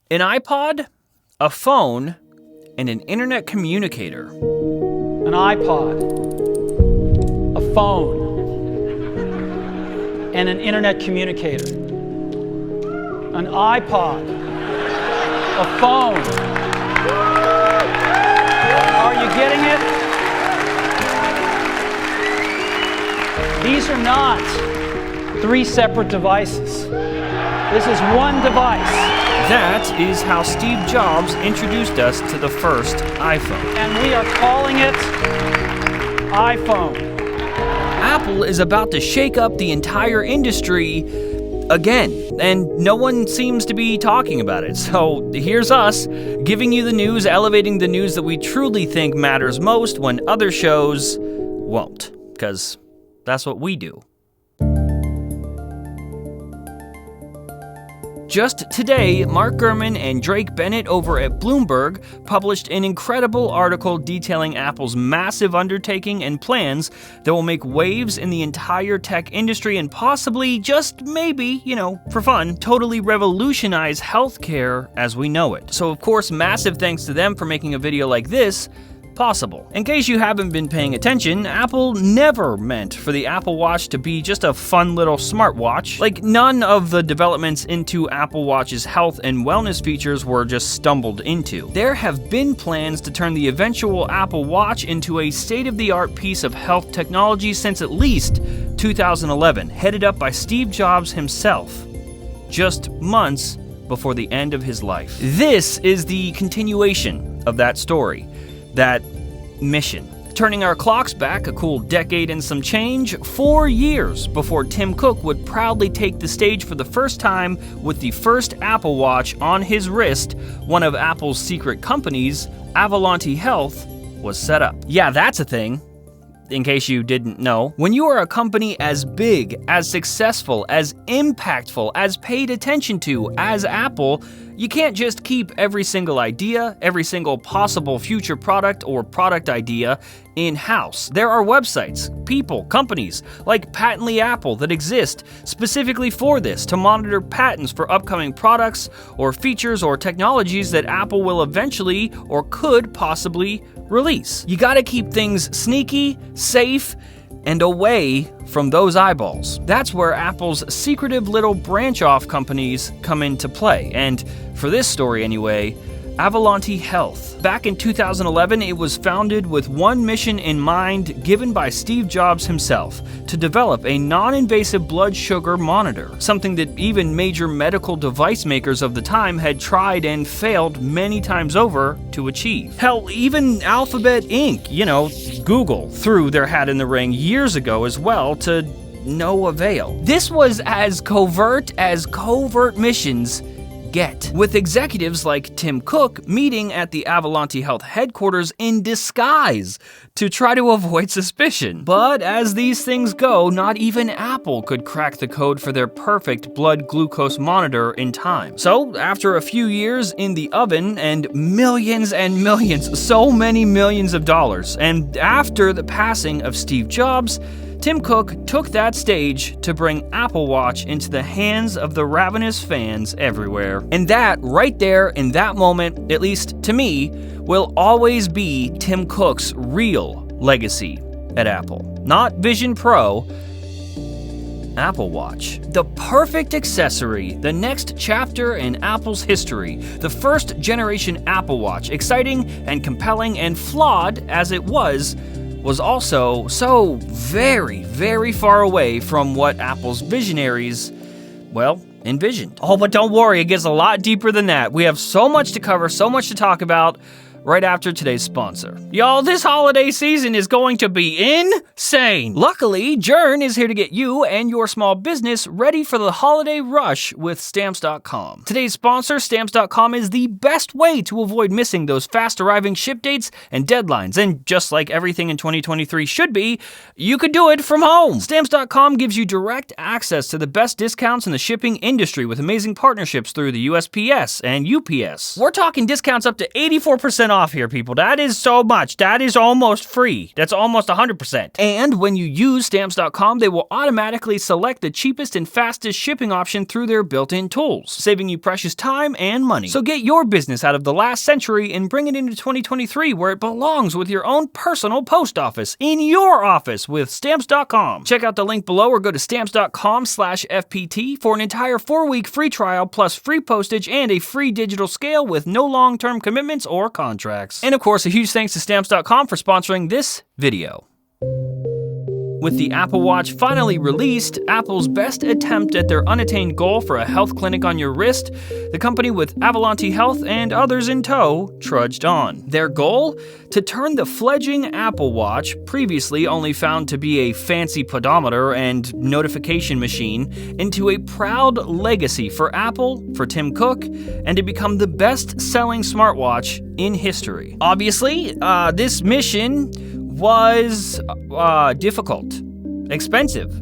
An iPod, a phone, and an internet communicator. An iPod, a phone, and an internet communicator. An iPod, a phone. Are you getting it? These are not three separate devices. This is one device. That is how Steve Jobs introduced us to the first iPhone. And we are calling it iPhone. Apple is about to shake up the entire industry again, and no one seems to be talking about it. So here's us, giving you the news, elevating the news that we truly think matters most when other shows won't, because that's what we do. Just today, Mark Gurman and Drake Bennett over at Bloomberg published an incredible article detailing Apple's massive undertaking and plans that will make waves in the entire tech industry and possibly, just maybe, for fun, totally revolutionize healthcare as we know it. So of course, massive thanks to them for making a video like this possible. In case you haven't been paying attention, Apple never meant for the Apple Watch to be just a fun little smartwatch. Like, none of the developments into Apple Watch's health and wellness features were just stumbled into. There have been plans to turn the eventual Apple Watch into a state-of-the-art piece of health technology since at least 2011, headed up by Steve Jobs himself, just months before the end of his life. This is the continuation of that story. That mission. Turning our clocks back a cool decade and some change, 4 years before Tim Cook would proudly take the stage for the first time with the first Apple Watch on his wrist, one of Apple's secret companies, Avalante Health, was set up. Yeah, that's a thing. In case you didn't know, when you are a company as big, as successful, as impactful, as paid attention to as Apple, you can't just keep every single idea, every single possible future product or product idea in-house. There are websites, people, companies like Patently Apple that exist specifically for this, to monitor patents for upcoming products or features or technologies that Apple will eventually or could possibly release. You gotta keep things sneaky, safe, and away from those eyeballs. That's where Apple's secretive little branch-off companies come into play, and for this story anyway, Avalante Health. Back in 2011, it was founded with one mission in mind given by Steve Jobs himself, to develop a non-invasive blood sugar monitor, something that even major medical device makers of the time had tried and failed many times over to achieve. Hell, even Alphabet Inc., Google, threw their hat in the ring years ago as well, to no avail. This was as covert missions get, with executives like Tim Cook meeting at the Avalante Health headquarters in disguise to try to avoid suspicion. But as these things go, not even Apple could crack the code for their perfect blood glucose monitor in time. So after a few years in the oven and millions, so many millions of dollars, and after the passing of Steve Jobs, Tim Cook took that stage to bring Apple Watch into the hands of the ravenous fans everywhere. And that, right there, in that moment, at least to me, will always be Tim Cook's real legacy at Apple. Not Vision Pro, Apple Watch. The perfect accessory, the next chapter in Apple's history, the first generation Apple Watch, exciting and compelling and flawed as it was also so very, very far away from what Apple's visionaries, envisioned. Oh, but don't worry, it gets a lot deeper than that. We have so much to cover, so much to talk about right after today's sponsor. Y'all, this holiday season is going to be insane. Luckily, Jern is here to get you and your small business ready for the holiday rush with Stamps.com. Today's sponsor, Stamps.com, is the best way to avoid missing those fast-arriving ship dates and deadlines. And just like everything in 2023 should be, you could do it from home. Stamps.com gives you direct access to the best discounts in the shipping industry with amazing partnerships through the USPS and UPS. We're talking discounts up to 84% off here, people. That is so much. That is almost free. That's almost 100%. And when you use Stamps.com, they will automatically select the cheapest and fastest shipping option through their built-in tools, saving you precious time and money. So get your business out of the last century and bring it into 2023 where it belongs with your own personal post office, in your office with Stamps.com. Check out the link below or go to Stamps.com/FPT for an entire 4-week free trial plus free postage and a free digital scale with no long-term commitments or contracts. And of course, a huge thanks to Stamps.com for sponsoring this video. With the Apple Watch finally released, Apple's best attempt at their unattained goal for a health clinic on your wrist, the company with Avalanche Health and others in tow trudged on. Their goal? To turn the fledgling Apple Watch, previously only found to be a fancy pedometer and notification machine, into a proud legacy for Apple, for Tim Cook, and to become the best-selling smartwatch in history. Obviously, this mission was difficult, expensive,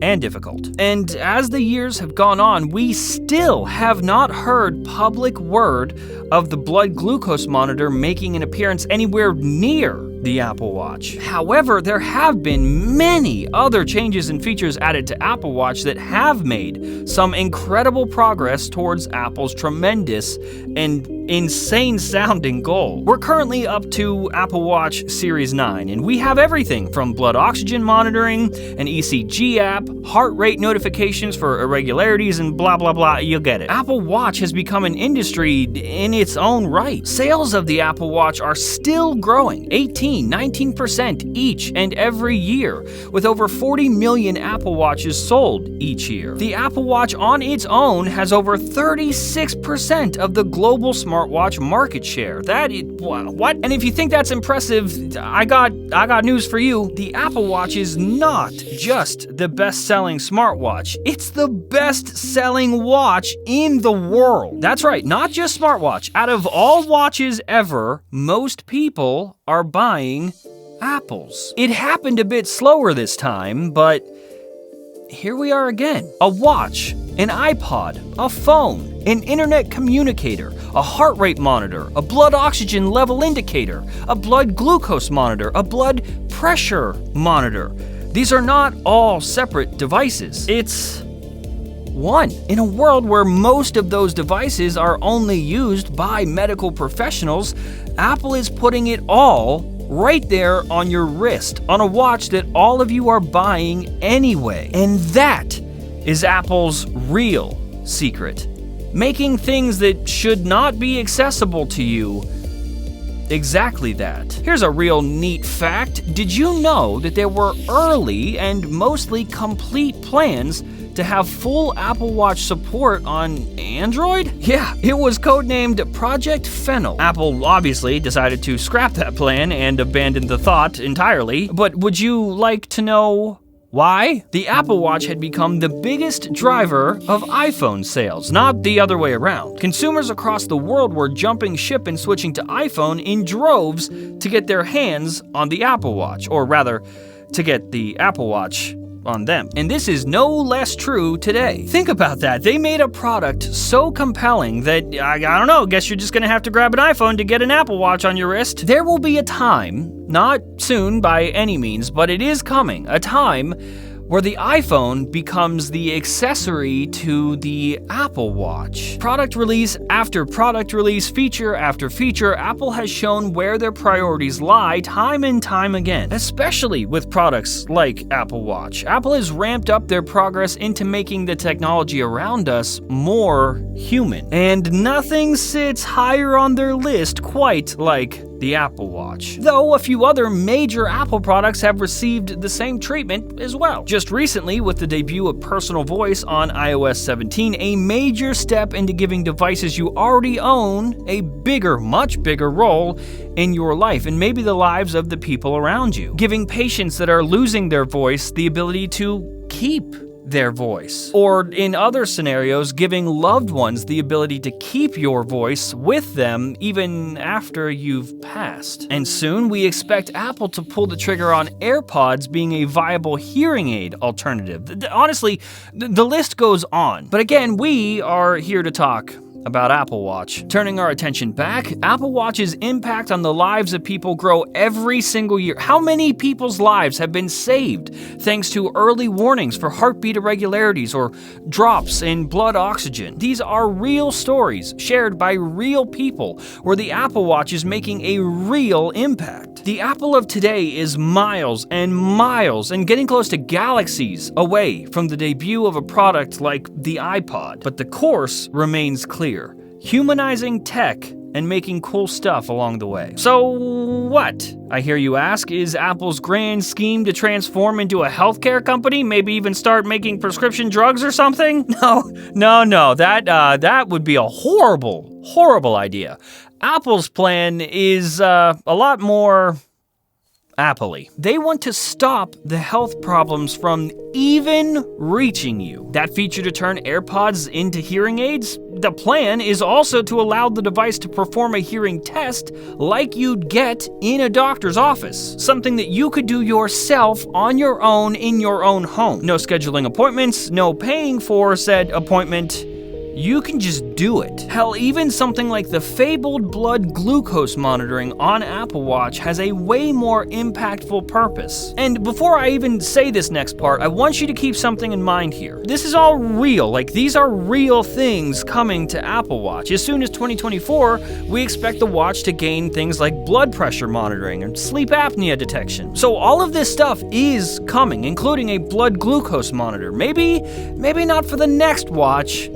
and difficult. And as the years have gone on, we still have not heard public word of the blood glucose monitor making an appearance anywhere near the Apple Watch. However, there have been many other changes and features added to Apple Watch that have made some incredible progress towards Apple's tremendous and insane-sounding goal. We're currently up to Apple Watch Series 9, and we have everything from blood oxygen monitoring, an ECG app, heart rate notifications for irregularities, and blah blah blah, you'll get it. Apple Watch has become an industry in its own right. Sales of the Apple Watch are still growing, 19% each and every year, with over 40 million Apple Watches sold each year. The Apple Watch on its own has over 36% of the global smartwatch market share. That is, what? And if you think that's impressive, I got news for you. The Apple Watch is not just the best-selling smartwatch. It's the best-selling watch in the world. That's right, not just smartwatch. Out of all watches ever, most people are buying Apples. It happened a bit slower this time, but here we are again. A watch, an iPod, a phone, an internet communicator, a heart rate monitor, a blood oxygen level indicator, a blood glucose monitor, a blood pressure monitor. These are not all separate devices. It's one. In a world where most of those devices are only used by medical professionals, Apple is putting it all right there on your wrist, on a watch that all of you are buying anyway. And that is Apple's real secret. Making things that should not be accessible to you exactly that. Here's a real neat fact. Did you know that there were early and mostly complete plans to have full Apple Watch support on Android? Yeah, it was codenamed Project Fennel. Apple obviously decided to scrap that plan and abandon the thought entirely, but would you like to know why? The Apple Watch had become the biggest driver of iPhone sales, not the other way around. Consumers across the world were jumping ship and switching to iPhone in droves to get their hands on the Apple Watch, or rather, to get the Apple Watch on them. And this is no less true today. Think about that. They made a product so compelling that, I don't know, guess you're just gonna have to grab an iPhone to get an Apple Watch on your wrist. There will be a time, not soon by any means, but it is coming, a time where the iPhone becomes the accessory to the Apple Watch. Product release after product release, feature after feature, Apple has shown where their priorities lie time and time again, especially with products like Apple Watch. Apple has ramped up their progress into making the technology around us more human. And nothing sits higher on their list quite like the Apple Watch. Though a few other major Apple products have received the same treatment as well. Just recently, with the debut of personal voice on iOS 17, a major step into giving devices you already own a bigger, much bigger role in your life and maybe the lives of the people around you. Giving patients that are losing their voice the ability to keep their voice. Or in other scenarios, giving loved ones the ability to keep your voice with them even after you've passed. And soon we expect Apple to pull the trigger on AirPods being a viable hearing aid alternative. Honestly, the list goes on. But again, we are here to talk about Apple Watch. Turning our attention back, Apple Watch's impact on the lives of people grow every single year. How many people's lives have been saved thanks to early warnings for heartbeat irregularities or drops in blood oxygen? These are real stories shared by real people where the Apple Watch is making a real impact. The Apple of today is miles and getting close to galaxies away from the debut of a product like the iPod. But the course remains clear: humanizing tech and making cool stuff along the way. So what, I hear you ask, is Apple's grand scheme to transform into a healthcare company? Maybe even start making prescription drugs or something? No, that would be a horrible idea. Apple's plan is a lot more Apple-y. They want to stop the health problems from even reaching you. That feature to turn AirPods into hearing aids? The plan is also to allow the device to perform a hearing test like you'd get in a doctor's office. Something that you could do yourself on your own in your own home. No scheduling appointments, no paying for said appointment. You can just do it. Hell, even something like the fabled blood glucose monitoring on Apple Watch has a way more impactful purpose. And before I even say this next part, I want you to keep something in mind here. This is all real, these are real things coming to Apple Watch. As soon as 2024, we expect the watch to gain things like blood pressure monitoring and sleep apnea detection. So all of this stuff is coming, including a blood glucose monitor. Maybe not for the next watch,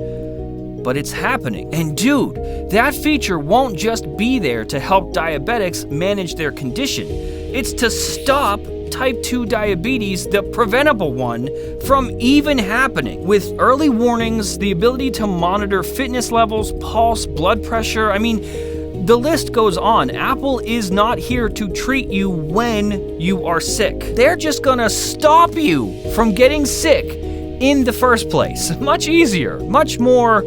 but it's happening. And dude, that feature won't just be there to help diabetics manage their condition. It's to stop type 2 diabetes, the preventable one, from even happening. With early warnings, the ability to monitor fitness levels, pulse, blood pressure, the list goes on. Apple is not here to treat you when you are sick. They're just gonna stop you from getting sick in the first place. Much easier, much more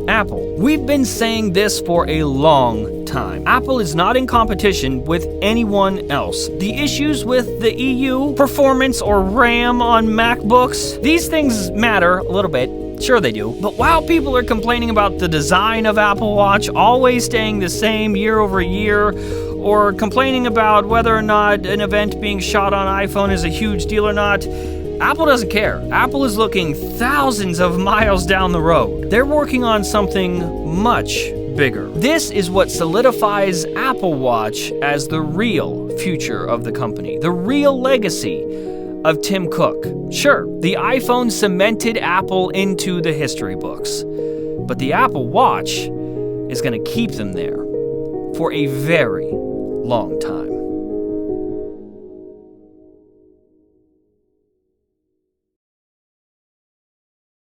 Apple. We've been saying this for a long time. Apple is not in competition with anyone else. The issues with the EU, performance or RAM on MacBooks, these things matter a little bit. Sure they do. But while people are complaining about the design of Apple Watch always staying the same year over year, or complaining about whether or not an event being shot on iPhone is a huge deal or not, Apple doesn't care. Apple is looking thousands of miles down the road. They're working on something much bigger. This is what solidifies Apple Watch as the real future of the company, the real legacy of Tim Cook. Sure, the iPhone cemented Apple into the history books, but the Apple Watch is going to keep them there for a very long time.